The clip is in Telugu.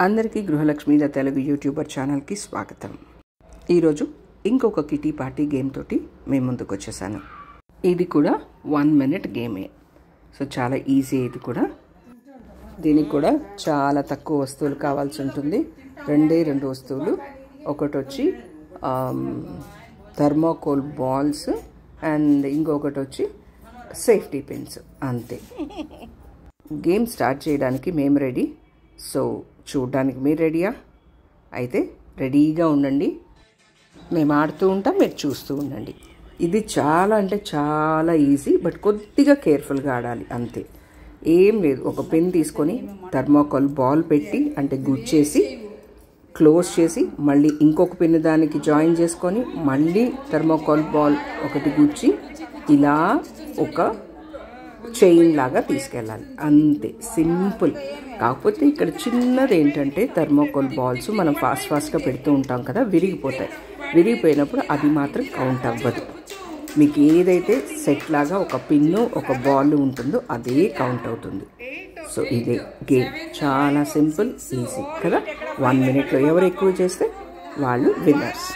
అందరికీ గృహలక్ష్మి తెలుగు యూట్యూబర్ ఛానల్కి స్వాగతం. ఈరోజు ఇంకొక కిటీ పార్టీ గేమ్ తోటి మేము ముందుకు వచ్చేసాను. ఇది కూడా 1 minute గేమే. సో చాలా ఈజీ. ఇది కూడా దీనికి కూడా చాలా తక్కువ వస్తువులు కావాల్సి ఉంటుంది. రెండు వస్తువులు. ఒకటి వచ్చి థర్మోకోల్ బాల్స్ అండ్ ఇంకొకటి వచ్చి సేఫ్టీ పిన్స్. అంతే. గేమ్ స్టార్ట్ చేయడానికి మేము రెడీ. సో చూడడానికి మీరు రెడీయా? అయితే రెడీగా ఉండండి. మేము ఆడుతూ ఉంటాం, మీరు చూస్తూ ఉండండి. ఇది చాలా అంటే చాలా ఈజీ, బట్ కొద్దిగా కేర్ఫుల్గా ఆడాలి అంతే. ఏం లేదు, ఒక పెన్ తీసుకొని థర్మోకోల్ బాల్ పెట్టి అంటే గుచ్చేసి క్లోజ్ చేసి మళ్ళీ ఇంకొక పెన్ దానికి జాయిన్ చేసుకొని మళ్ళీ థర్మోకోల్ బాల్ ఒకటి గుచ్చి ఇలా ఒక చైన్ లాగా తీసుకెళ్ళాలి. అంతే, సింపుల్. కాకపోతే ఇక్కడ చిన్నది ఏంటంటే థర్మోకోల్ బాల్స్ మనం ఫాస్ట్గా పెడుతూ ఉంటాం కదా, విరిగిపోతాయి. విరిగిపోయినప్పుడు అది మాత్రం కౌంట్ అవ్వదు. మీకు ఏదైతే సెట్ లాగా ఒక పిన్ను ఒక బాల్ ఉంటుందో అదే కౌంట్ అవుతుంది. సో ఇదే గేమ్. చాలా సింపుల్, ఈజీ కదా. 1 minute ఎవరు ఎక్కువ చేస్తే వాళ్ళు విన్నర్స్.